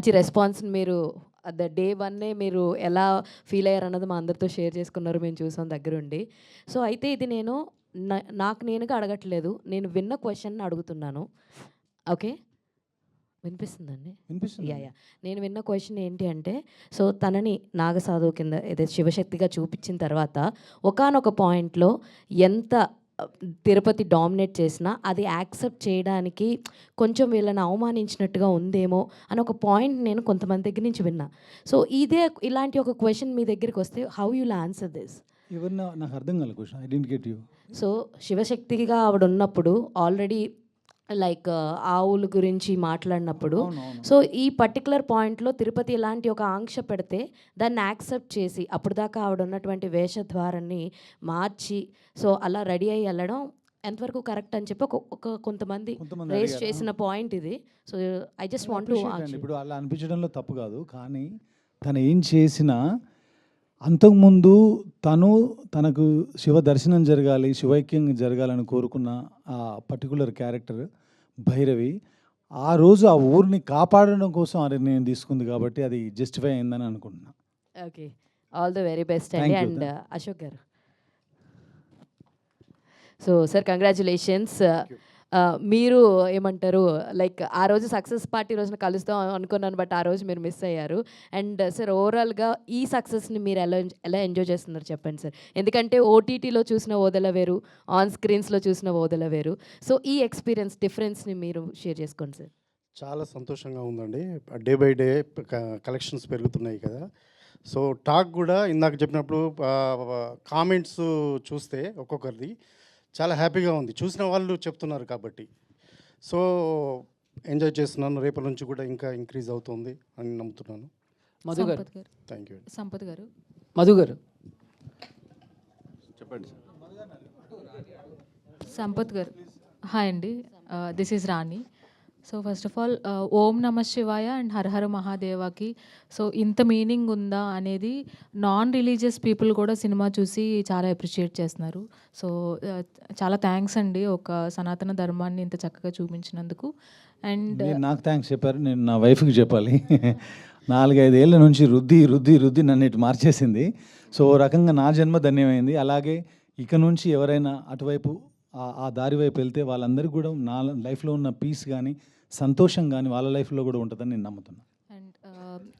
మంచి రెస్పాన్స్ని మీరు డే వన్నే మీరు ఎలా ఫీల్ అయ్యారు అన్నది మా అందరితో షేర్ చేసుకున్నారు, మేము చూసాం దగ్గరుండి. సో అయితే ఇది నేను నాకు నేనుగా అడగట్లేదు, నేను విన్న క్వశ్చన్ అడుగుతున్నాను. ఓకే, వినిపిస్తుందండి? వినిపిస్తుంది. యా. నేను విన్న క్వశ్చన్ ఏంటి అంటే, సో తనని నాగసాధువు కింద ఏదైతే శివశక్తిగా చూపించిన తర్వాత ఒకానొక పాయింట్లో ఎంత తిరుపతి డామినేట్ చేసినా అది యాక్సెప్ట్ చేయడానికి కొంచెం వీళ్ళని అవమానించినట్టుగా ఉందేమో అని ఒక పాయింట్ నేను కొంతమంది దగ్గర నుంచి విన్నా. సో ఇలాంటి ఒక క్వశ్చన్ మీ దగ్గరికి వస్తే హౌ యుల్ ఆన్సర్ దిస్? ఎవరన్నా నాకు అర్థం కాలే question, I didn't get you. So శివశక్తిగా ఆవిడ ఉన్నప్పుడు ఆల్రెడీ లైక్ ఆవుల గురించి మాట్లాడినప్పుడు, సో ఈ పర్టికులర్ పాయింట్లో తిరుపతి ఇలాంటి ఒక ఆంక్ష పెడితే దాన్ని యాక్సెప్ట్ చేసి అప్పుడు దాకా ఆవిడ ఉన్నటువంటి వేషద్వారాన్ని మార్చి సో అలా రెడీ అయ్యి వెళ్ళడం ఎంతవరకు కరెక్ట్ అని చెప్పి కొంతమంది రేస్ చేసిన పాయింట్ ఇది. So I just want to ఇప్పుడు అలా అనిపించడంలో తప్పు కాదు, కానీ తను ఏం చేసినా అంతకుముందు తనకు శివ దర్శనం జరగాలి, శివైక్యం జరగాలని కోరుకున్న ఆ పర్టికులర్ క్యారెక్టర్ భైరవి ఆ రోజు ఆ ఊరిని కాపాడడం కోసం ఆ నిర్ణయం తీసుకుంది కాబట్టి అది జస్టిఫై అయిందని అనుకుంటున్నా. Okay, all the very best అండి. And Ashok garu, so sir congratulations. మీరు ఏమంటారు, లైక్ ఆ రోజు సక్సెస్ పార్టీ రోజున కలుస్తాం అనుకున్నాను, బట్ ఆ రోజు మీరు మిస్ అయ్యారు. అండ్ సార్ ఓవరాల్గా ఈ సక్సెస్ని మీరు ఎలా ఎంజాయ్ చేస్తున్నారు చెప్పండి సార్. ఎందుకంటే ఓటీటీలో చూసిన ఓదెల వేరు, ఆన్ స్క్రీన్స్లో చూసిన ఓదెల వేరు. సో ఈ ఎక్స్పీరియన్స్ డిఫరెన్స్ని మీరు షేర్ చేసుకోండి సార్. చాలా సంతోషంగా ఉందండి. డే బై డే కలెక్షన్స్ పెరుగుతున్నాయి కదా. సో టాక్ కూడా ఇందాక చెప్పినప్పుడు కామెంట్స్ చూస్తే ఒక్కొక్కరిది చాలా హ్యాపీగా ఉంది, చూసిన వాళ్ళు చెప్తున్నారు కాబట్టి. సో ఎంజాయ్ చేస్తున్నాను, రేపటి నుంచి కూడా ఇంకా ఇంక్రీజ్ అవుతుంది అని నమ్ముతున్నాను. మధు గారు, థ్యాంక్ యూ. సంపత్ గారు, మధు గారు చెప్పండి. సంపత్ గారు, హాయ్ అండి, this is Rani. So first of all Om Namah Shivaya and Harahara మహాదేవాకి సో ఇంత మీనింగ్ ఉందా అనేది నాన్ రిలీజియస్ పీపుల్ కూడా సినిమా చూసి చాలా అప్రిషియేట్ చేస్తున్నారు. సో చాలా థ్యాంక్స్ అండి, ఒక సనాతన ధర్మాన్ని ఇంత చక్కగా చూపించినందుకు. అండ్ నాకు థ్యాంక్స్ చెప్పారు, నేను నా వైఫ్కి చెప్పాలి. 4-5 ఏళ్ళ నుంచి రుద్ది రుద్ది రుద్ది నన్ను ఇటు మార్చేసింది. సో ఓ రకంగా నా జన్మ ధన్యమైంది. అలాగే ఇక నుంచి ఎవరైనా అటువైపు ఆ దారి వైపు వెళ్తే వాళ్ళందరికీ కూడా నా లైఫ్లో ఉన్న పీస్ కానీ సంతోషం కానీ వాళ్ళ లైఫ్లో కూడా ఉంటుందని నేను నమ్ముతున్నాను. అండ్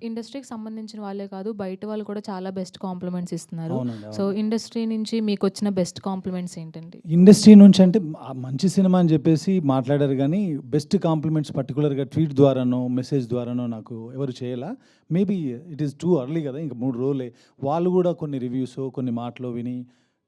ఇండస్ట్రీకి సంబంధించిన వాళ్ళే కాదు, బయట వాళ్ళు కూడా చాలా బెస్ట్ కాంప్లిమెంట్స్ ఇస్తున్నారు. సో ఇండస్ట్రీ నుంచి మీకు వచ్చిన బెస్ట్ కాంప్లిమెంట్స్ ఏంటండి? ఇండస్ట్రీ నుంచి అంటే మంచి సినిమా అని చెప్పేసి మాట్లాడారు, కానీ బెస్ట్ కాంప్లిమెంట్స్ పర్టికులర్గా ట్వీట్ ద్వారానో మెసేజ్ ద్వారానో నాకు ఎవరు చేయాల. Maybe it is too early కదా, ఇంకా 3 రోజులే. వాళ్ళు కూడా కొన్ని రివ్యూస్ కొన్ని మాటలు విని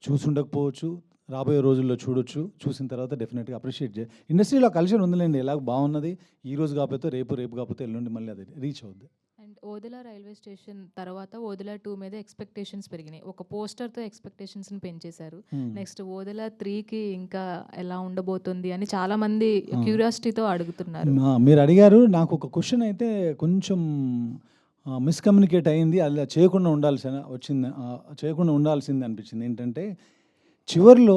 చూసుండకపోవచ్చు, రాబోయే రోజుల్లో చూడొచ్చు. చూసిన తర్వాత డెఫినెట్గా అప్రిషియేట్ చేయాలి. ఇండస్ట్రీలో కల్చర్ ఉందిలేండి, ఎలాగ బాగున్నది. ఈ రోజు కాకపోతే రేపు కాకపోతే ఎల్లుండి మళ్ళీ అది రీచ్ అవుద్ది. అండ్ ఓదెల రైల్వే స్టేషన్ తర్వాత ఓదెల 2 మీద ఎక్స్పెక్టేషన్స్ పెరిగినాయి, ఒక పోస్టర్తో ఎక్స్పెక్టేషన్స్ని పెంచేశారు. నెక్స్ట్ ఓదెల 3కి ఇంకా ఎలా ఉండబోతుంది అని చాలామంది క్యూరియాసిటీతో అడుగుతున్నారు. మీరు అడిగారు, నాకు ఒక క్వశ్చన్ అయితే కొంచెం మిస్కమ్యూనికేట్ అయింది, అలా చేయకుండా ఉండాల్సింది అనిపించింది. ఏంటంటే చివరిలో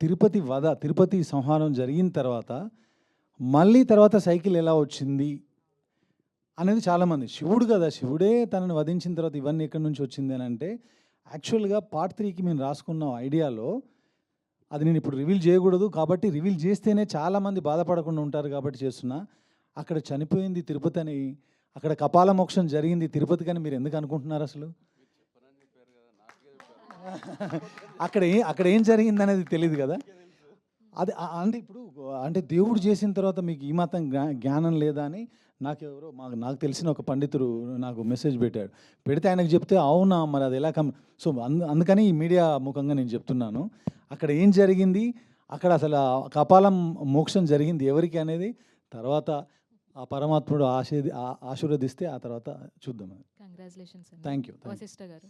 తిరుపతి సంహారం జరిగిన తర్వాత మళ్ళీ తర్వాత సైకిల్ ఎలా వచ్చింది అనేది చాలామంది, శివుడు కదా, శివుడే తనని వధించిన తర్వాత ఇవన్నీ ఎక్కడి నుంచి వచ్చింది అని అంటే, యాక్చువల్గా పార్ట్ 3కి మేము రాసుకున్న ఐడియాలో అది నేను ఇప్పుడు రివీల్ చేయకూడదు కాబట్టి, రివీల్ చేస్తేనే చాలామంది బాధపడకుండా ఉంటారు కాబట్టి చేస్తున్నా. అక్కడ చనిపోయింది తిరుపతి అని, అక్కడ కపాల మోక్షం జరిగింది తిరుపతికి అని మీరు ఎందుకు అనుకుంటున్నారు అసలు? అక్కడ ఏం జరిగింది అనేది తెలియదు కదా. అది అంటే ఇప్పుడు అంటే దేవుడు చేసిన తర్వాత మీకు ఈ మాత్రం జ్ఞానం లేదా అని నాకు తెలిసిన ఒక పండితుడు నాకు మెసేజ్ పెడితే ఆయనకు చెప్తే అవునా మరి అది ఎలా సో అందుకని ఈ మీడియా ముఖంగా నేను చెప్తున్నాను, అక్కడ ఏం జరిగింది, అక్కడ అసలు కపాలం మోక్షం జరిగింది ఎవరికి అనేది తర్వాత ఆ పరమాత్ముడు ఆశీర్వదిస్తే ఆ తర్వాత చూద్దాం. కంగ్రాచులేషన్స్. Thank you. వశిష్ఠ గారు,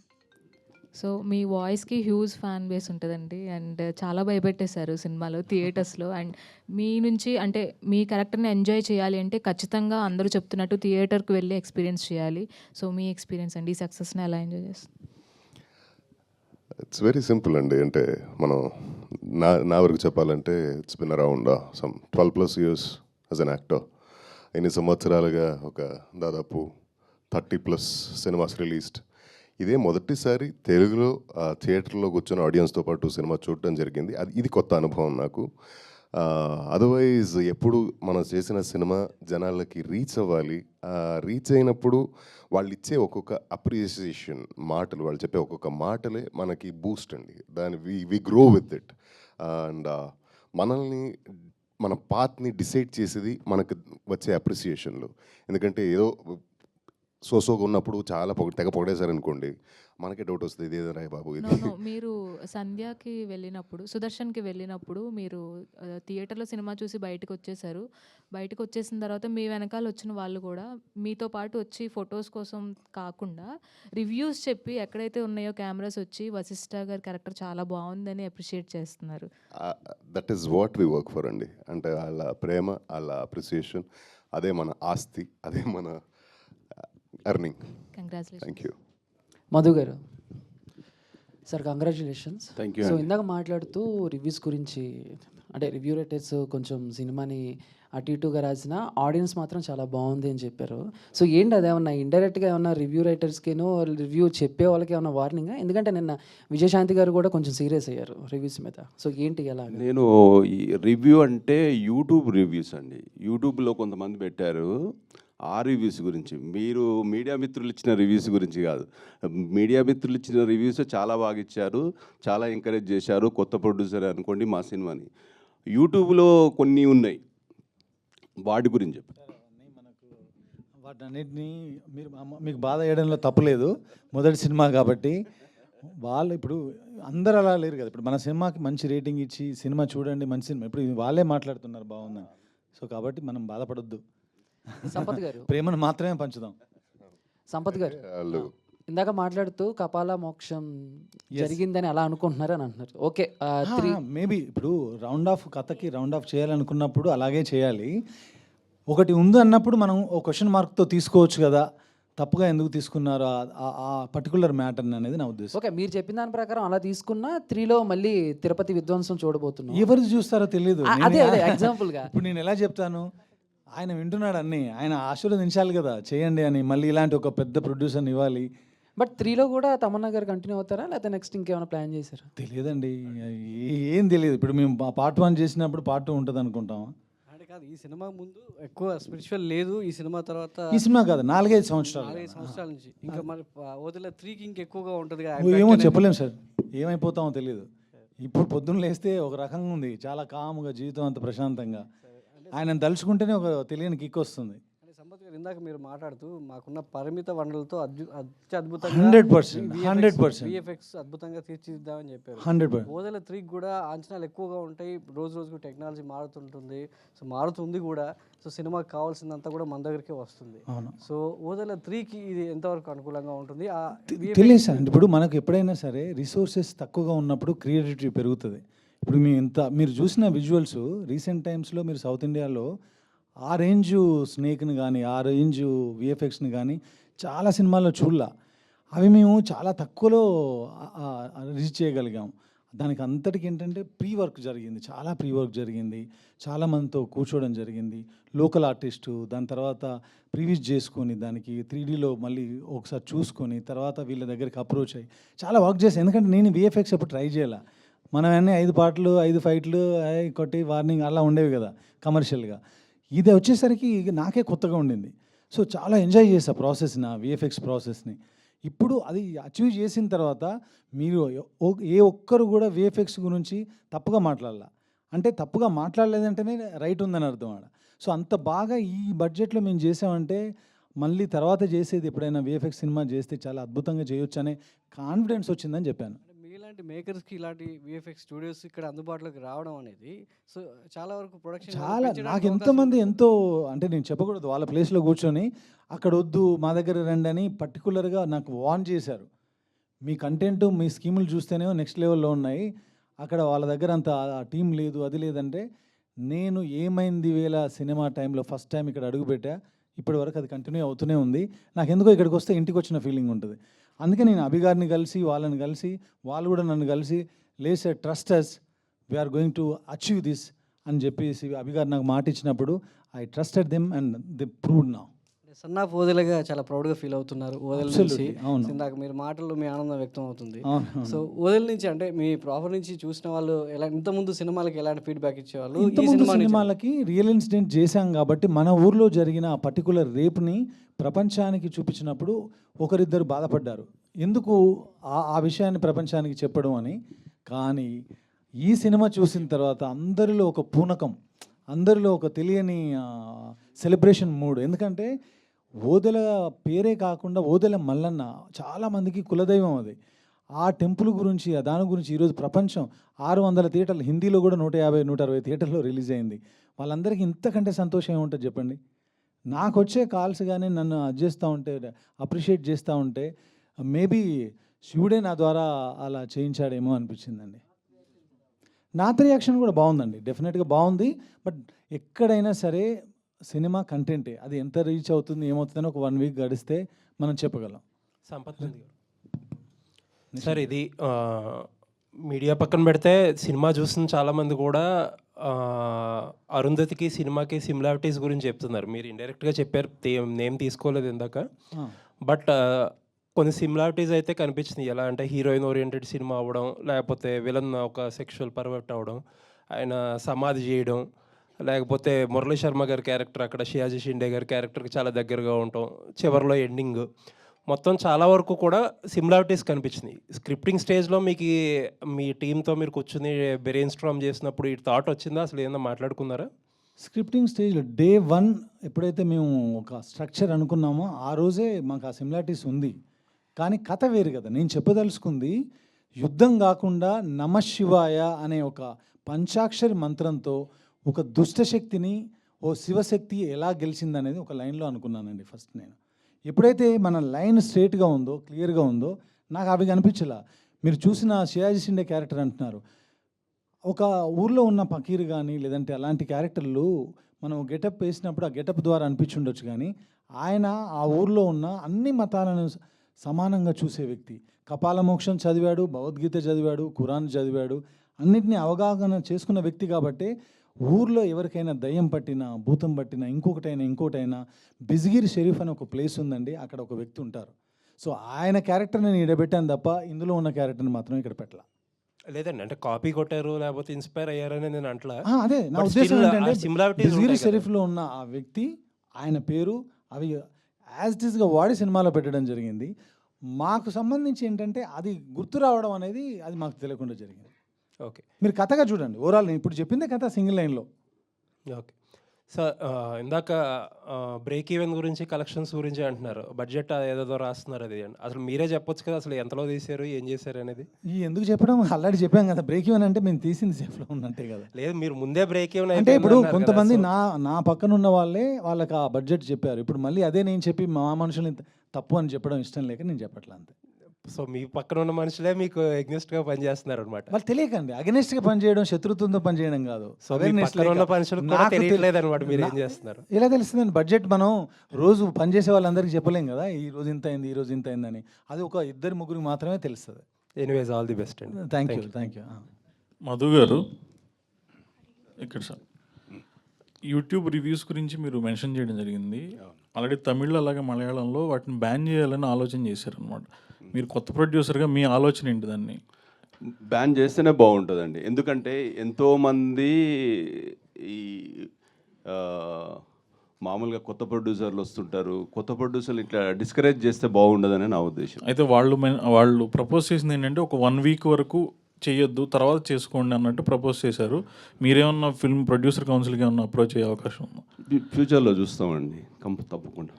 సో మీ వాయిస్కి హ్యూజ్ ఫ్యాన్ బేస్ ఉంటుందండి అండ్ చాలా భయపెట్టేశారు సినిమాలో, థియేటర్స్లో. అండ్ మీ నుంచి అంటే మీ క్యారెక్టర్ని ఎంజాయ్ చేయాలి అంటే ఖచ్చితంగా అందరూ చెప్తున్నట్టు థియేటర్కి వెళ్ళి ఎక్స్పీరియన్స్ చేయాలి. సో మీ ఎక్స్పీరియన్స్ అండి, ఈ సక్సెస్ని ఎలా ఎంజాయ్ చేస్తారు? ఇట్స్ వెరీ సింపుల్ అండి. అంటే మనం నా వరకు చెప్పాలంటే it's been around some 12+ years as an actor. 8 సంవత్సరాలుగా ఒక దాదాపు 30+ సినిమాస్ రిలీజ్డ్. ఇదే మొదటిసారి తెలుగులో థియేటర్లో కూర్చొని ఆడియన్స్తో పాటు సినిమా చూడటం జరిగింది. ఇది కొత్త అనుభవం నాకు. అదర్వైజ్ ఎప్పుడు మనం చేసిన సినిమా జనాలకి రీచ్ అవ్వాలి. రీచ్ అయినప్పుడు వాళ్ళు ఇచ్చే ఒక్కొక్క అప్రిసియేషన్ మాటలు, వాళ్ళు చెప్పే ఒక్కొక్క మాటలే మనకి బూస్ట్ అండి. దాని we grow with it. And మనల్ని, మన పాత్ని డిసైడ్ చేసేది మనకు వచ్చే అప్రిసియేషన్లు. ఎందుకంటే ఏదో సోసోగా ఉన్నప్పుడు చాలా తెగ పొగిడేశారనుకోండి, మనకే డౌట్ వస్తుంది, ఇదేదో రాయ్ బాబు ఇది. నో మీరు సంధ్యాకి వెళ్ళినప్పుడు, సుదర్శన్కి వెళ్ళినప్పుడు మీరు థియేటర్లో సినిమా చూసి బయటకు వచ్చేసారు. బయటకు వచ్చేసిన తర్వాత మీ వెనకాల వచ్చిన వాళ్ళు కూడా మీతో పాటు వచ్చి ఫొటోస్ కోసం కాకుండా రివ్యూస్ చెప్పి ఎక్కడైతే ఉన్నాయో కెమెరాస్ వచ్చి వశిష్ఠ గారి క్యారెక్టర్ చాలా బాగుందని అప్రిషియేట్ చేస్తున్నారు. That is what we work for అండి. అంటే వాళ్ళ ప్రేమ, వాళ్ళ అప్రిసియేషన్, అదే మన ఆస్తి, అదే మన earning. Congratulation. Thank you. Madhu గారు sir, congratulations. Thank you. So ఇందాక మాట్లాడుతూ రివ్యూస్ గురించి, అంటే రివ్యూ రైటర్స్ కొంచెం సినిమాని అటు ఇటుగా రాసిన, ఆడియన్స్ మాత్రం చాలా బాగుంది అని చెప్పారు. సో ఏంటి అదేమన్నా ఇండైరెక్ట్గా ఏమన్నా రివ్యూ రైటర్స్కేనో రివ్యూ చెప్పే వాళ్ళకి ఏమన్నా వార్నింగా? ఎందుకంటే నిన్న విజయశాంతి గారు కూడా కొంచెం సీరియస్ అయ్యారు రివ్యూస్ మీద. సో ఏంటి ఎలా? నేను ఈ రివ్యూ అంటే యూట్యూబ్ రివ్యూస్ అండి. యూట్యూబ్లో కొంతమంది పెట్టారు ఆ రివ్యూస్ గురించి. మీరు మీడియా మిత్రులు ఇచ్చిన రివ్యూస్ గురించి కాదు. మీడియా మిత్రులు ఇచ్చిన రివ్యూస్ చాలా బాగా ఇచ్చారు, చాలా ఎంకరేజ్ చేశారు. కొత్త ప్రొడ్యూసర్ అనుకోండి మా సినిమాని. యూట్యూబ్లో కొన్ని ఉన్నాయి, వాటి గురించి చెప్పారు. వాటన్నిటినీ మీకు బాధ వేయడంలో తప్పులేదు, మొదటి సినిమా కాబట్టి. వాళ్ళు ఇప్పుడు అందరు అలా లేరు కదా. ఇప్పుడు మన సినిమాకి మంచి రేటింగ్ ఇచ్చి సినిమా చూడండి, మంచి సినిమా, ఇప్పుడు వాళ్ళే మాట్లాడుతున్నారు బాగుందని. సో కాబట్టి మనం బాధపడొద్దు, సంపత్ గారు ప్రేమను మాత్రమే పంచుదాం. సంపత్ గారు వాళ్ళు ఇందాక మాట్లాడుతూ కపాల మోక్షం జరిగిందని అలా అనుకుంటున్నారు అని అంటున్నారు. ఓకే, మేబీ ఇప్పుడు రౌండ్ ఆఫ్ కథకి రౌండ్ ఆఫ్ చేయాలనుకున్నప్పుడు అలాగే చేయాలి. ఒకటి ఉంది అన్నప్పుడు మనం ఒక క్వశ్చన్ మార్క్తో తీసుకోవచ్చు కదా, తప్పుగా ఎందుకు తీసుకున్నారు ఆ పర్టికులర్ మ్యాటర్ అనేది నా ఉద్దేశం. ఓకే, మీరు చెప్పిన దాని ప్రకారం అలా తీసుకున్న 3లో మళ్ళీ తిరుపతి విధ్వంసం చూడబోతున్నాం. ఎవరు చూస్తారో తెలియదు. అదే ఎగ్జాంపుల్గా ఇప్పుడు నేను ఎలా చెప్తాను, ఆయన వింటున్నాడు అన్ని, ఆయన ఆశీర్వదించాలి కదా చేయండి అని. మళ్ళీ ఇలాంటి ఒక పెద్ద ప్రొడ్యూసర్ని ఇవ్వాలి. బట్ 3లో కూడా తమన్నా గారు కంటిన్యూ అవుతారా, లేకపోతే నెక్స్ట్ ఇంకేమైనా ప్లాన్ చేశారా? తెలియదండి, ఏం తెలియదు. ఇప్పుడు మేము పార్ట్ 1 చేసినప్పుడు పార్ట్ 2 ఉంటుంది అనుకుంటాం. అంటే కాదు, ఈ సినిమా ముందు ఎక్కువ స్పిరిచువల్ లేదు. ఈ సినిమా తర్వాత ఈ సినిమా కాదు, 4-5 సంవత్సరాలు 4 సంవత్సరాల నుంచి ఇంకా మరి వదిలే 3కి ఇంకెక్కువగా ఉంటుంది. ఏమో చెప్పలేము సార్, ఏమైపోతామో తెలియదు. ఇప్పుడు పొద్దున్న లేస్తే ఒక రకంగా ఉంది, చాలా కాముగా, జీవితం అంత ప్రశాంతంగా. ఆయన తలుచుకుంటేనే ఒక తెలియని కిక్ వస్తుంది. సంపత్ గారు ఇందాక మీరు మాట్లాడుతూ మాకున్న పరిమిత వనరులతో అత్యద్భుతంగా 100% విఎఫ్ఎక్స్ అద్భుతంగా తీర్చిదిద్దామని చెప్పారు. 100%. ఓదెల 3కి కూడా అంచనాలు ఎక్కువగా ఉంటాయి. రోజు రోజుకు టెక్నాలజీ మారుతుంటుంది, సో మారుతుంది కూడా. సో సినిమాకి కావాల్సిందంతా కూడా మన దగ్గరికే వస్తుంది. అవును, సో ఓదెల 3కి ఇది ఎంతవరకు అనుకూలంగా ఉంటుంది? తెలియదు సార్. ఇప్పుడు మనకు ఎప్పుడైనా సరే రిసోర్సెస్ తక్కువగా ఉన్నప్పుడు క్రియేటివిటీ పెరుగుతుంది. ఇప్పుడు మీరు చూసిన విజువల్స్ రీసెంట్ టైమ్స్లో మీరు సౌత్ ఇండియాలో ఆ రేంజు స్నేక్ని కానీ, ఆ రేంజు విఎఫ్ఎక్స్ని కానీ చాలా సినిమాల్లో చూడలా. అవి మేము చాలా తక్కువలో రీచ్ చేయగలిగాం. దానికి అంతటికి ఏంటంటే ప్రీ వర్క్ జరిగింది, చాలా ప్రీ వర్క్ జరిగింది. చాలామందితో కూర్చోవడం జరిగింది, లోకల్ ఆర్టిస్టు. దాని తర్వాత ప్రీవియస్ చేసుకొని దానికి 3Dలో మళ్ళీ ఒకసారి చూసుకొని తర్వాత వీళ్ళ దగ్గరికి అప్రోచ్ అయ్యి చాలా వర్క్ చేశాను. ఎందుకంటే నేను విఎఫ్ఎక్స్ ఎప్పుడు ట్రై చేయాల. మనం అన్నీ 5 పాటలు 5 ఫైట్లు కొట్టి వార్నింగ్ అలా ఉండేవి కదా కమర్షియల్గా. ఇది వచ్చేసరికి నాకే కొత్తగా ఉండింది. సో చాలా ఎంజాయ్ చేసా ప్రాసెస్ని, విఎఫ్ఎక్స్ ప్రాసెస్ని. ఇప్పుడు అది అచీవ్ చేసిన తర్వాత మీరు ఏ ఒక్కరు కూడా విఎఫ్ఎక్స్ గురించి తప్పుగా మాట్లాడాల. అంటే తప్పుగా మాట్లాడలేదంటేనే రైట్ ఉందని అర్థం ఆడ. సో అంత బాగా ఈ బడ్జెట్లో మేము చేసామంటే మళ్ళీ తర్వాత చేసేది ఎప్పుడైనా విఎఫ్ఎక్స్ సినిమా చేస్తే చాలా అద్భుతంగా చేయొచ్చు అనే కాన్ఫిడెన్స్ వచ్చిందని చెప్పాను. మీలాంటి మేకర్స్కి ఇలాంటి విఎఫ్ఎక్స్ స్టూడియోస్ ఇక్కడ అందుబాటులోకి రావడం అనేది సో చాలా వరకు ప్రొడక్షన్ చాలా నాకు ఎంతమంది ఎంతో, అంటే నేను చెప్పకూడదు, వాళ్ళ ప్లేస్లో కూర్చొని అక్కడ వద్దు మా దగ్గర రండి అని పర్టికులర్గా నాకు వార్న్ చేశారు. మీ కంటెంట్ మీ స్కీములు చూస్తేనే నెక్స్ట్ లెవెల్లో ఉన్నాయి, అక్కడ వాళ్ళ దగ్గర అంత టీం లేదు, అది లేదంటే. నేను ఏమైంది వేళ సినిమా టైంలో ఫస్ట్ టైం ఇక్కడ అడుగుపెట్టా, ఇప్పటి వరకు అది కంటిన్యూ అవుతూనే ఉంది. నాకు ఎందుకో ఇక్కడికి వస్తే ఇంటికి వచ్చిన ఫీలింగ్ ఉంటుంది. అందుకే నేను అభిగారిని కలిసి వాళ్ళని కలిసి వాళ్ళు కూడా నన్ను కలిసి లేసే trust us, we are going to achieve this అని చెప్పేసి అభిగారు నాకు మాట ఇచ్చినప్పుడు I trusted them and they proved now. Son of ఓదెలగా చాలా ప్రౌడ్గా ఫీల్ అవుతున్నారు ఓదెల నుంచి. Absolutely, అవును. ఇందాక మీరు మాటల్లో మీ ఆనందం వ్యక్తం అవుతుంది. అవును. సో ఓదెల నుంచి అంటే మీ ప్రాపర్ నుంచి చూసిన వాళ్ళు ఎలా ఇంతకుముందు సినిమాలకి ఎలాంటి ఫీడ్బ్యాక్ ఇచ్చేవాళ్ళు? ఈ ఇంతకుముందు సినిమా నుంచి సినిమాలకి రియల్ ఇన్సిడెంట్ చేశాం కాబట్టి మన ఊర్లో జరిగిన ఆ పర్టికులర్ రేప్ని ప్రపంచానికి చూపించినప్పుడు ఒకరిద్దరు బాధపడ్డారు, ఎందుకు ఆ విషయాన్ని ప్రపంచానికి చెప్పడం అని. కానీ ఈ సినిమా చూసిన తర్వాత అందరిలో ఒక పూనకం, అందరిలో ఒక తెలియని సెలబ్రేషన్ మూడ్. ఎందుకంటే ఓదెల పేరే కాకుండా ఓదెల మల్లన్న చాలామందికి కులదైవం అది. ఆ టెంపుల్ గురించి దాని గురించి ఈరోజు ప్రపంచం 600 థియేటర్లు, హిందీలో కూడా 150 160 థియేటర్లో రిలీజ్ అయింది. వాళ్ళందరికీ ఇంతకంటే సంతోషం ఏముంటుంది చెప్పండి. నాకు వచ్చే కాల్స్ కానీ నన్ను అది చేస్తూ ఉంటే, అప్రిషియేట్ చేస్తూ ఉంటే మేబీ శివుడే నా ద్వారా అలా చేయించాడేమో అనిపించిందండి. నా రియాక్షన్ కూడా బాగుందండి, డెఫినెట్గా బాగుంది. బట్ ఎక్కడైనా సరే సినిమా కంటెంటే, అది ఎంత రీచ్ అవుతుంది ఏమవుతుందని ఒక 1 వీక్ గడిస్తే మనం చెప్పగలం. సంపత్ రెడ్డి గారు సార్, ఇది మీడియా పక్కన పెడితే సినిమా చూసిన చాలామంది కూడా అరుంధతికి సినిమాకి సిమిలారిటీస్ గురించి చెప్తున్నారు. మీరు ఇండైరెక్ట్గా చెప్పారు, నేమ్ తీసుకోలేదు ఇందాక. బట్ కొన్ని సిమిలారిటీస్ అయితే కనిపించినాయి. ఎలా అంటే హీరోయిన్ ఓరియంటెడ్ సినిమా అవ్వడం, లేకపోతే విలన్ ఒక సెక్షువల్ పర్వర్ట్ అవ్వడం, ఆయన సమాధి చేయడం, లేకపోతే మురళీ శర్మ గారి క్యారెక్టర్ అక్కడ షియాజీ షిండే గారి క్యారెక్టర్కి చాలా దగ్గరగా ఉండటం, చివరిలో ఎండింగ్, మొత్తం చాలా వరకు కూడా సిమిలారిటీస్ కనిపించినాయి. స్క్రిప్టింగ్ స్టేజ్లో మీకు మీ టీంతో మీరు కూర్చుని బ్రెయిన్ స్ట్రామ్ చేసినప్పుడు ఈ థాట్ వచ్చిందా? అసలు ఏమన్నా మాట్లాడుకున్నారా? స్క్రిప్టింగ్ స్టేజ్లో డే 1 ఎప్పుడైతే మేము ఒక స్ట్రక్చర్ అనుకున్నామో ఆ రోజే మాకు ఆ సిమిలారిటీస్ ఉంది. కానీ కథ వేరు కదా. నేను చెప్పదలుచుకుంది యుద్ధం కాకుండా నమశివాయ అనే ఒక పంచాక్షరి మంత్రంతో ఒక దుష్టశక్తిని ఓ శివశక్తి ఎలా గెలిచిందనేది ఒక లైన్లో అనుకున్నానండి ఫస్ట్. నేను ఎప్పుడైతే మన లైన్ స్ట్రేట్గా ఉందో, క్లియర్గా ఉందో, నాకు అవి కనిపించలా. మీరు చూసిన షియాజీ షిండే క్యారెక్టర్ అంటున్నారు, ఒక ఊర్లో ఉన్న ఫకీర్ కానీ లేదంటే అలాంటి క్యారెక్టర్లు మనం గెటప్ వేసినప్పుడు ఆ గెటప్ ద్వారా అనిపించుండొచ్చు. కానీ ఆయన ఆ ఊర్లో ఉన్న అన్ని మతాలను సమానంగా చూసే వ్యక్తి. కపాల మోక్షం చదివాడు, భగవద్గీత చదివాడు, ఖురాన్ చదివాడు, అన్నిటినీ అవగాహన చేసుకున్న వ్యక్తి. కాబట్టి ఊర్లో ఎవరికైనా దయ్యం పట్టినా, భూతం పట్టినా, ఇంకోటైనా బిజ్గిరి షరీఫ్ అని ఒక ప్లేస్ ఉందండి, అక్కడ ఒక వ్యక్తి ఉంటారు. సో ఆయన క్యారెక్టర్ని నేను ఇడబెట్టాను తప్ప ఇందులో ఉన్న క్యారెక్టర్ని మాత్రం ఇక్కడ పెట్టాల. లేదండి, అంటే కాపీ కొట్టారు లేకపోతే ఇన్స్పైర్ అయ్యారని నేను అంటలా. అదే నా But ఉద్దేశం still ఏంటంటే ఆ similarities బిజ్గిరి ఉంటాయి కదా. షరీఫ్లో ఉన్న ఆ వ్యక్తి, ఆయన పేరు, అవి యాజ్ ఇట్ ఈస్గా వాడి సినిమాలో పెట్టడం జరిగింది. మాకు సంబంధించి ఏంటంటే అది గుర్తు రావడం అనేది అది మాకు తెలియకుండా జరిగింది. ఓకే, మీరు కథగా చూడండి, ఓవరాల్ నేను ఇప్పుడు చెప్పిందే కథ సింగిల్ లైన్లో. Okay sir. ఇందాక బ్రేక్ ఈవెన్ గురించి, కలెక్షన్స్ గురించి అంటున్నారు, బడ్జెట్ ఏదో రాస్తున్నారు. అది అసలు మీరే చెప్పొచ్చు కదా, అసలు ఎంతలో తీశారు, ఏం చేశారు అనేది. ఈ ఎందుకు చెప్పడం, ఆల్రెడీ చెప్పాం కదా, బ్రేక్ ఈవెన్ అంటే మేము తీసింది సేఫ్లో ఉన్నట్టే కదా. లేదు, మీరు ముందే బ్రేక్ ఈవెన్ అంటే ఇప్పుడు కొంతమంది నా పక్కన ఉన్న వాళ్ళే వాళ్ళకి ఆ బడ్జెట్ చెప్పారు. ఇప్పుడు మళ్ళీ అదే నేను చెప్పి మా మనుషుల్ని తప్పు అని చెప్పడం ఇష్టం లేక నేను చెప్పట్లా అంతే. సో మీ పక్కన ఉన్న మనుషులే మీకు ఎగ్నెస్ట్గా పనిచేస్తున్నారు అనమాట. వాళ్ళు తెలియకండి, అగెనెస్ట్గా పనిచేయడం, శత్రుత్వంతో పనిచేయడం కాదు. సో మీ పక్కన ఉన్న మనుషులకు కూడా తెలియట్లేదు అనమాట మీరు ఏం చేస్తున్నారు. ఎలా తెలుస్తుందండి? బడ్జెట్ మనం రోజు పనిచేసే వాళ్ళందరికీ చెప్పలేం కదా, ఈ రోజు ఇంత అయింది, ఈ రోజు ఇంత అయిందని. అది ఒక 2-3 మాత్రమే తెలుస్తుంది. ఎనీవేస్, ఆల్ ది బెస్ట్ అండి. Thank you. మధు గారు, ఇక్కడ సార్ యూట్యూబ్ రివ్యూస్ గురించి మీరు మెన్షన్ చేయడం జరిగింది. ఆల్రెడీ తమిళ్ అలాగే మలయాళంలో వాటిని బ్యాన్ చేయాలని ఆలోచన చేశారనమాట. మీరు కొత్త ప్రొడ్యూసర్గా మీ ఆలోచన ఏంటి? దాన్ని బ్యాన్ చేస్తేనే బాగుంటుందండి. ఎందుకంటే ఎంతోమంది ఈ మామూలుగా కొత్త ప్రొడ్యూసర్లు వస్తుంటారు. కొత్త ప్రొడ్యూసర్లు ఇట్లా డిస్కరేజ్ చేస్తే బాగుండదని నా ఉద్దేశం. అయితే వాళ్ళు ప్రపోజ్ చేసింది ఏంటంటే ఒక 1 వీక్ వరకు చేయొద్దు, తర్వాత చేసుకోండి అన్నట్టు ప్రపోజ్ చేశారు. మీరేమన్నా ఫిల్మ్ ప్రొడ్యూసర్ కౌన్సిల్కి ఏమన్నా అప్రోచ్ అయ్యే అవకాశం ఉందా? ఫ్యూచర్లో చూస్తామండి, తప్పకుండా.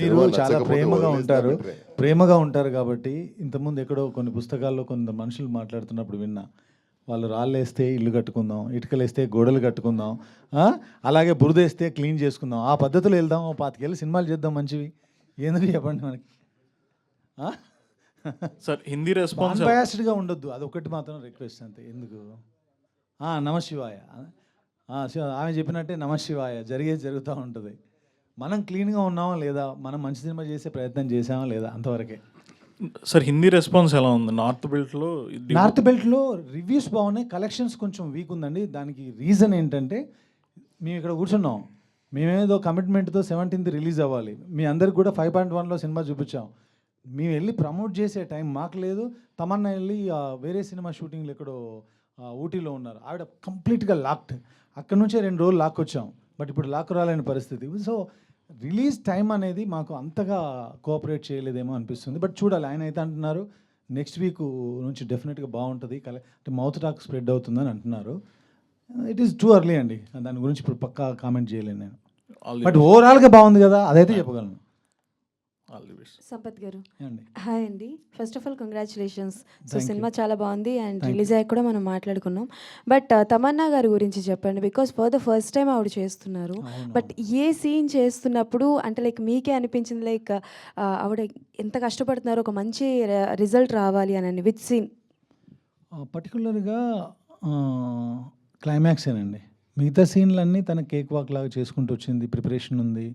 మీరు చాలా ప్రేమగా ఉంటారు కాబట్టి ఇంతకుముందు ఎక్కడో కొన్ని పుస్తకాల్లో కొంత మనుషులు మాట్లాడుతున్నప్పుడు విన్నా, వాళ్ళు రాళ్ళేస్తే ఇల్లు కట్టుకుందాం, ఇటుకలేస్తే గోడలు కట్టుకుందాం, అలాగే బురదేస్తే క్లీన్ చేసుకుందాం, ఆ పద్ధతిలో వెళ్దాం, 25 ఏళ్ళు సినిమాలు చేద్దాం మంచివి. ఎందుకు చెప్పండి మనకి? సార్ హిందీ రెస్పాన్స్ అన్బయాస్డ్గా ఉండొద్దు, అది ఒకటి మాత్రం రిక్వెస్ట్ అంతే. ఎందుకు నమశివాయ, ఆమె చెప్పినట్టే నమశివాయ జరిగేది జరుగుతూ ఉంటుంది. మనం క్లీన్గా ఉన్నామా లేదా, మనం మంచి సినిమా చేసే ప్రయత్నం చేసామా లేదా, అంతవరకే. సార్ హిందీ రెస్పాన్స్ ఎలా ఉంది? నార్త్ బెల్ట్లో రివ్యూస్ బాగున్నాయి, కలెక్షన్స్ కొంచెం వీక్ ఉందండి. దానికి రీజన్ ఏంటంటే మేము ఇక్కడ కూర్చున్నాం, మేమేదో కమిట్మెంట్తో 17th రిలీజ్ అవ్వాలి, మీ అందరికి కూడా 5.1లో సినిమా చూపించాం. మేము వెళ్ళి ప్రమోట్ చేసే టైం మాకు లేదు. తమన్నా వెళ్ళి వేరే సినిమా షూటింగ్లు ఎక్కడో ఊటీలో ఉన్నారు. ఆవిడ కంప్లీట్గా లాక్డ్. అక్కడ నుంచే 2 రోజులు లాక్కొచ్చాం, బట్ ఇప్పుడు లాక్ రాలేని పరిస్థితి. సో రిలీజ్ టైం అనేది మాకు అంతగా కోఆపరేట్ చేయలేదేమో అనిపిస్తుంది. బట్ చూడాలి. ఆయన అయితే అంటున్నారు నెక్స్ట్ వీక్ నుంచి డెఫినెట్గా బాగుంటుంది, అంటే మౌత్ టాక్ స్ప్రెడ్ అవుతుందని అంటున్నారు. ఇట్ ఈస్ టూ ఎర్లీ అండి, దాని గురించి ఇప్పుడు పక్కా కామెంట్ చేయలేను నేను. బట్ ఓవరాల్గా బాగుంది కదా, అదైతే చెప్పగలను. All the best. సంపత్ గారు అండి హాయ్ అండి. First of all congratulations. So Thank you. Cinema చాలా బాగుంది అండ్ Thank రిలీజ్ అయ్యాక కూడా మనం మాట్లాడుకున్నాం. బట్ తమన్నా గారి గురించి చెప్పండి, because for the first time ఆవిడ చేస్తున్నారు. అవును. బట్ ఏ సీన్ చేస్తున్నప్పుడు అంటే లైక్ మీకే అనిపించింది లైక్ ఆవిడ ఎంత కష్టపడుతున్నారో ఒక మంచి రిజల్ట్ రావాలి అని, విత్ సీన్? పర్టికులర్గా క్లైమాక్సేనండి. మిగతా సీన్లన్నీ తన కేక్ వాక్ లాగా చేసుకుంటూ వచ్చింది, ప్రిపరేషన్ ఉంది.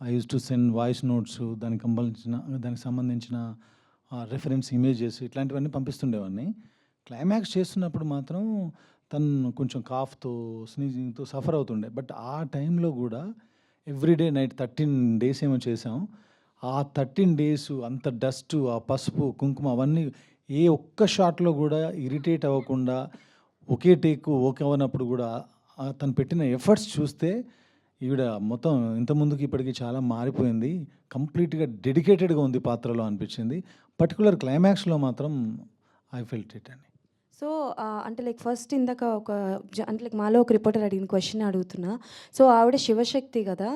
I use to send voice notes, దానికి సంబంధించిన రెఫరెన్స్ ఇమేజెస్ ఇట్లాంటివన్నీ పంపిస్తుండేవాడిని. క్లైమాక్స్ చేస్తున్నప్పుడు మాత్రం తను కొంచెం కాఫ్తో స్నీజింగ్తో సఫర్ అవుతుండే. బట్ ఆ టైంలో కూడా ఎవ్రీడే నైట్ 13 days ఏమో చేసాం. ఆ 13 days అంత డస్ట్, ఆ పసుపు కుంకుమ అవన్నీ ఏ ఒక్క షాట్లో కూడా ఇరిటేట్ అవ్వకుండా ఒకే టేక్ ఓకే అవ్వనప్పుడు కూడా తను పెట్టిన ఎఫర్ట్స్ చూస్తే ఈవిడ మొత్తం ఇంత ముందుకి ఇప్పటికి చాలా మారిపోయింది, కంప్లీట్గా డెడికేటెడ్గా ఉంది పాత్రలో అనిపించింది. పర్టికులర్ క్లైమాక్స్లో మాత్రం ఐ ఫెల్ట్ ఇట్ అండి. సో అంటే లైక్ ఫస్ట్ ఇందాక అంటే లైక్ మాలో ఒక రిపోర్టర్ అడిగిన క్వశ్చన్ అడుగుతున్నా. సో ఆవిడ శివశక్తి కదా,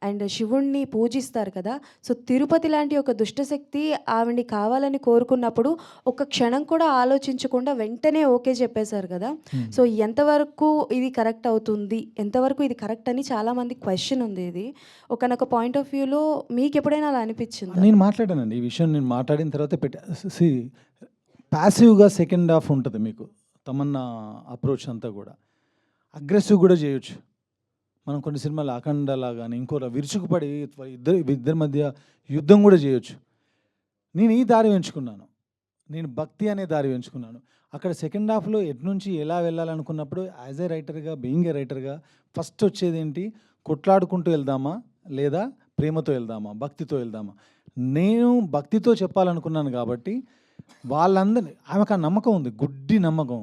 అండ్ శివుణ్ణి పూజిస్తారు కదా. సో తిరుపతి లాంటి ఒక దుష్టశక్తి ఆవిడ్ని కావాలని కోరుకున్నప్పుడు ఒక క్షణం కూడా ఆలోచించకుండా వెంటనే ఓకే చెప్పేశారు కదా. సో ఎంతవరకు ఇది కరెక్ట్ అవుతుంది, ఎంతవరకు ఇది కరెక్ట్ అని చాలామంది క్వశ్చన్ ఉంది. ఇది ఒకనొక పాయింట్ ఆఫ్ వ్యూలో మీకు ఎప్పుడైనా అలా అనిపించింది? నేను మాట్లాడానండి ఈ విషయం. నేను మాట్లాడిన తర్వాత ప్యాసివ్గా సెకండ్ హాఫ్ ఉంటుంది మీకు. తమన్నా అప్రోచ్ అంతా కూడా అగ్రెసివ్ కూడా చేయొచ్చు. మనం కొన్ని సినిమాలు అఖండలా కానీ ఇంకోలా విరుచుకుపడి ఇద్దరి మధ్య యుద్ధం కూడా చేయొచ్చు. నేను ఈ దారి ఎంచుకున్నాను, నేను భక్తి అనే దారి ఎంచుకున్నాను. అక్కడ సెకండ్ హాఫ్లో ఎటు నుంచి ఎలా వెళ్ళాలనుకున్నప్పుడు యాజ్ ఏ రైటర్గా, బీయింగ్ ఏ రైటర్గా ఫస్ట్ వచ్చేది ఏంటి, కొట్లాడుకుంటూ వెళ్దామా లేదా ప్రేమతో వెళ్దామా, భక్తితో వెళ్దామా. నేను భక్తితో చెప్పాలనుకున్నాను కాబట్టి వాళ్ళందరినీ, ఆమెకు ఆ నమ్మకం ఉంది, గుడ్డి నమ్మకం.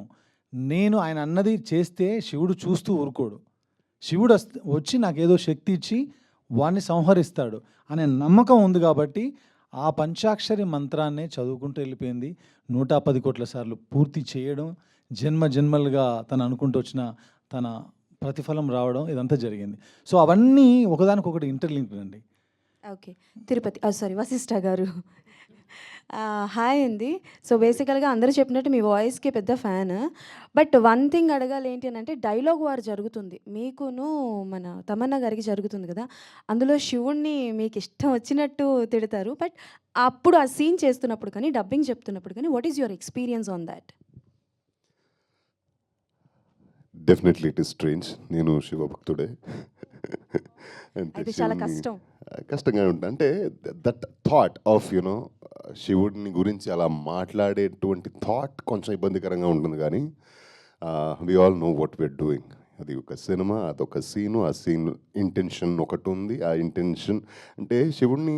నేను ఆయన అన్నది చేస్తే శివుడు చూస్తూ ఊరుకోడు, శివుడు వచ్చి నాకేదో శక్తి ఇచ్చి వాడిని సంహరిస్తాడు అనే నమ్మకం ఉంది కాబట్టి ఆ పంచాక్షరి మంత్రాన్నే చదువుకుంటూ వెళ్ళిపోయింది. 110 కోట్ల సార్లు పూర్తి చేయడం, జన్మలుగా తను అనుకుంటూ వచ్చిన తన ప్రతిఫలం రావడం, ఇదంతా జరిగింది. సో అవన్నీ ఒకదానికొకటి ఇంటర్లింక్డ్ అండి. ఓకే. తిరుపతి సారీ వశిష్ఠ గారు హాయ్ అండి. సో బేసికల్గా అందరూ చెప్పినట్టు మీ వాయిస్కి పెద్ద ఫ్యాన్. బట్ వన్ థింగ్ అడగాలి ఏంటి అని అంటే, డైలాగ్ వార్ జరుగుతుంది మీకును మన తమన్నా గారికి జరుగుతుంది కదా. అందులో శివుణ్ణి మీకు ఇష్టం వచ్చినట్టు తిడతారు. బట్ అప్పుడు ఆ సీన్ చేస్తున్నప్పుడు కానీ, డబ్బింగ్ చెప్తున్నప్పుడు కానీ, what is your experience on that? Definitely it is strange. నేను శివభక్తుడే. అయితే చాలా కష్టం. కష్టంగా ఉంటుంది. అంటే దట్ థాట్ ఆఫ్ యునో శివుడిని గురించి అలా మాట్లాడేటువంటి థాట్ కొంచెం ఇబ్బందికరంగా ఉంటుంది. కానీ we all know what we are doing. అది ఒక సినిమా, అదొక సీను, ఆ సీన్ ఇంటెన్షన్ ఒకటి ఉంది. ఆ ఇంటెన్షన్ అంటే శివుడిని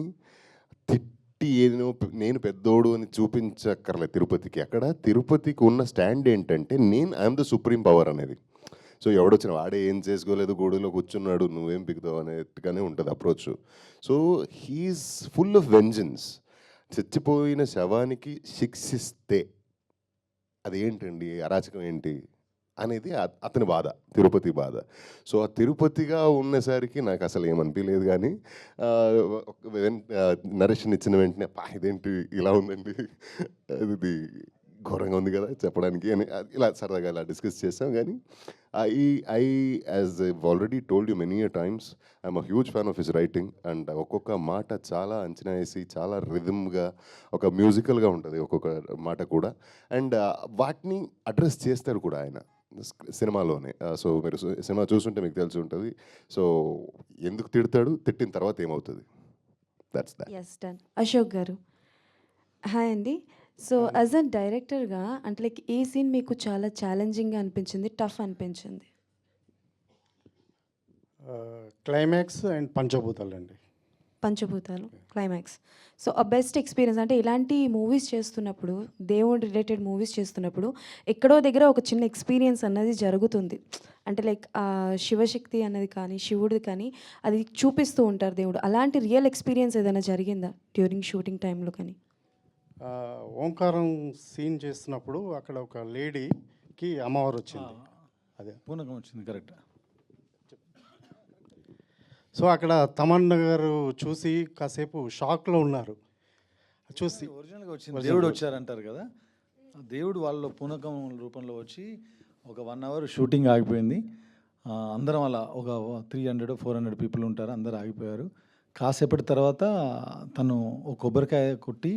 తిట్టి ఏదో నేను పెద్దోడు అని చూపించక్కర్లేదు తిరుపతికి. అక్కడ తిరుపతికి ఉన్న స్టాండ్ ఏంటంటే ఐఎమ్ ద సుప్రీం పవర్ అనేది. సో ఎవడొచ్చిన వాడే ఏం చేసుకోలేదు, గోడులో కూర్చున్నాడు, నువ్వేం పిగుతావు అనేట్టుగానే ఉంటుంది approach. So he is full of vengeance. చచ్చిపోయిన శవానికి శిక్షిస్తే అదేంటండి, అరాచకం ఏంటి అనేది అతని బాధ, తిరుపతి బాధ. సో ఆ తిరుపతిగా ఉన్నసరికి నాకు అసలు ఏమనిపించలేదు. కానీ నరేషన్ ఇచ్చిన వెంటనే ఇదేంటి ఇలా ఉందండి, అది ఘోరంగా ఉంది కదా చెప్పడానికి అని ఇలా సరదాగా ఇలా డిస్కస్ చేసాం. కానీ I as I already told you many times, I'm a huge fan of his writing. And ఒక్కొక్క మాట చాలా అంచనా వేసి, చాలా రిథమ్గా, ఒక మ్యూజికల్గా ఉంటుంది ఒక్కొక్క మాట కూడా. అండ్ వాటిని అడ్రస్ చేస్తారు కూడా ఆయన సినిమాలోనే. సో మీరు సినిమా చూస్తుంటే మీకు తెలిసి ఉంటుంది. సో ఎందుకు తిడతాడు, తిట్టిన తర్వాత ఏమవుతుంది, that's that. Yes done. Ashok garu hi అండి. సో యాజ్ అ డైరెక్టర్గా అంటే లైక్ ఏ సీన్ మీకు చాలా ఛాలెంజింగ్గా అనిపించింది, టఫ్ అనిపించింది? క్లైమాక్స్ అండ్ పంచభూతాలు అండి. పంచభూతాలు క్లైమాక్స్. సో ఆ బెస్ట్ ఎక్స్పీరియన్స్ అంటే ఇలాంటి మూవీస్ చేస్తున్నప్పుడు, దేవుడు రిలేటెడ్ మూవీస్ చేస్తున్నప్పుడు ఎక్కడో దగ్గర ఒక చిన్న ఎక్స్పీరియన్స్ అన్నది జరుగుతుంది. అంటే లైక్ శివశక్తి అన్నది కానీ, శివుడిది కానీ అది చూపిస్తూ ఉంటారు దేవుడు. అలాంటి రియల్ ఎక్స్పీరియన్స్ ఏదైనా జరిగిందా డ్యూరింగ్ షూటింగ్ టైంలో కానీ? ఓంకారం సీన్ చేస్తున్నప్పుడు అక్కడ ఒక లేడీకి అమ్మవారు వచ్చింది. అదే పూనకం వచ్చింది, కరెక్ట్. సో అక్కడ తమన్నా గారు చూసి కాసేపు షాక్లో ఉన్నారు. చూసి ఒరిజినల్గా వచ్చింది, దేవుడు వచ్చారంటారు కదా, ఆ దేవుడు వాళ్ళ పూనకం రూపంలో వచ్చి ఒక 1 అవర్ షూటింగ్ ఆగిపోయింది. అందరం అలా ఒక 300-400 పీపుల్ ఉంటారు, అందరు ఆగిపోయారు. కాసేపటి తర్వాత తను ఒక కొబ్బరికాయ కొట్టి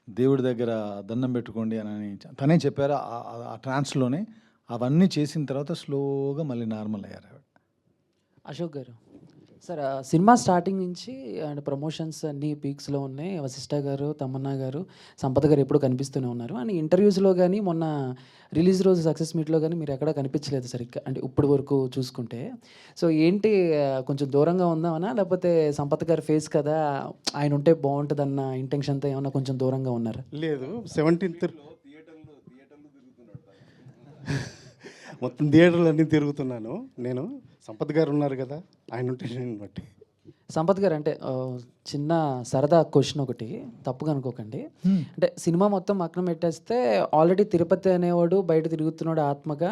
దేవుడి దగ్గర దండం పెట్టుకోండి అని తనే చెప్పారు. ఆ ట్రాన్స్లోనే అవన్నీ చేసిన తర్వాత స్లోగా మళ్ళీ నార్మల్ అయ్యారు ఆవిడ. Ashok garu sir, cinema starting నుంచి అండ్ ప్రమోషన్స్ అన్నీ పీక్స్లో ఉన్నాయి. వశిష్ఠ గారు, తమన్నా గారు, సంపత్ గారు ఎప్పుడు కనిపిస్తూనే ఉన్నారు. అని ఇంటర్వ్యూస్లో కానీ మొన్న రిలీజ్ రోజు సక్సెస్ మీట్లో కానీ మీరు ఎక్కడా కనిపించలేదు సరిగ్గా, అంటే ఇప్పుడు వరకు చూసుకుంటే. సో ఏంటి, కొంచెం దూరంగా ఉందామనా, లేకపోతే సంపత్ గారి ఫేస్ కదా ఆయన ఉంటే బాగుంటుందన్న ఇంటెన్షన్తో ఏమన్నా కొంచెం దూరంగా ఉన్నారా? లేదు, 17th మొత్తం థియేటర్లు అన్నీ తిరుగుతున్నాను నేను. సంపత్ గారు ఉన్నారు కదా, ఆయన ఉంటే నేను బట్టి. సంపత్ గారు అంటే చిన్న సరదా క్వశ్చన్ ఒకటి, తప్పుగా అనుకోకండి. అంటే సినిమా మొత్తం పక్కన పెట్టేస్తే ఆల్రెడీ తిరుపతి అనేవాడు బయట తిరుగుతున్నాడు ఆత్మగా,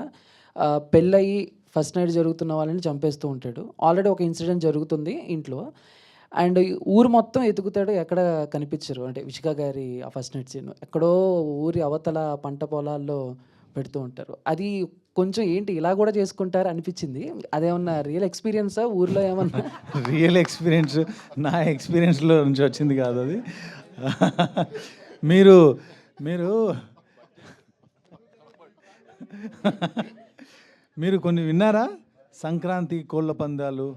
పెళ్ళయి ఫస్ట్ నైట్ జరుగుతున్న వాళ్ళని చంపేస్తూ ఉంటాడు. ఆల్రెడీ ఒక ఇన్సిడెంట్ జరుగుతుంది ఇంట్లో, అండ్ ఊరు మొత్తం ఎతుకుతాడు, ఎక్కడ కనిపించరు. అంటే విషిక గారి ఆ ఫస్ట్ నైట్ సీన్ ఎక్కడో ఊరి అవతల పంట పొలాల్లో పెడుతూ ఉంటారు. అది కొంచెం ఏంటి ఇలా కూడా చేసుకుంటారు అనిపించింది. అదేమన్నా రియల్ ఎక్స్పీరియన్సా ఊర్లో ఏమన్నా? రియల్ ఎక్స్పీరియన్స్ నా ఎక్స్పీరియన్స్లో నుంచి వచ్చింది కాదు అది. మీరు మీరు మీరు కొన్ని విన్నారా? సంక్రాంతి కోళ్ళ పందాలు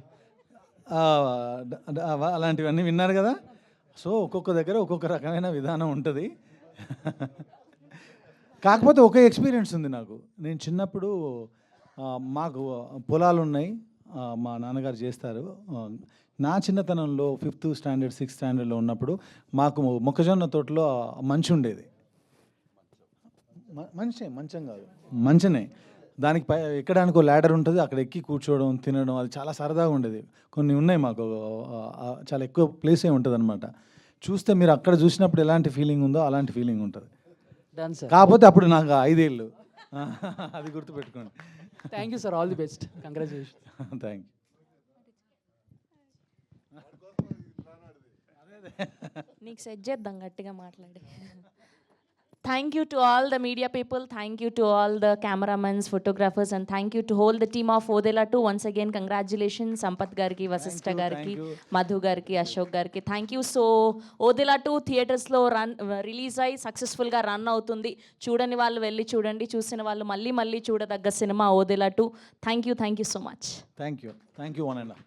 అలాంటివన్నీ విన్నారు కదా. సో ఒక్కొక్క దగ్గర ఒక్కొక్క రకమైన విధానం ఉంటుంది. కాకపోతే ఒక ఎక్స్పీరియన్స్ ఉంది నాకు. నేను చిన్నప్పుడు మాకు పొలాలు ఉన్నాయి, మా నాన్నగారు చేస్తారు. నా చిన్నతనంలో 5th స్టాండర్డ్ 6th స్టాండర్డ్లో ఉన్నప్పుడు మాకు మొక్కజొన్న తోటలో మంచి ఉండేది. మంచం కాదు, మంచనే. దానికి ఎక్కడానికి ఒక ల్యాడర్ ఉంటుంది, అక్కడ ఎక్కి కూర్చోవడం, తినడం, అది చాలా సరదాగా ఉండేది. కొన్ని ఉన్నాయి మాకు, చాలా ఎక్కువ ప్లేసే ఉంటుంది అనమాట. చూస్తే మీరు అక్కడ చూసినప్పుడు ఎలాంటి ఫీలింగ్ ఉందో అలాంటి ఫీలింగ్ ఉంటుంది. కాకపోతే అప్పుడు నాకు 5 ఏళ్ళు, అది గుర్తుపెట్టుకోండి. Thank you sir, all the best, congratulation. Thank you. నీకు సెట్ చేద్దాం గట్టిగా మాట్లాడి. Thank you to all the media people, thank you to all the cameramen, photographers, and thank you to whole the team of Odela 2. Once again, congratulations Sampath gariki, Vasishtha gariki, Madhu gariki, Ashok gariki. Thank you. So Odela 2 theaters lo release ayi successful ga run avutundi. Chudani vallu velli chudandi, chusina vallu malli malli chudadagga cinema Odela 2. Thank you so much. Thank you one and all.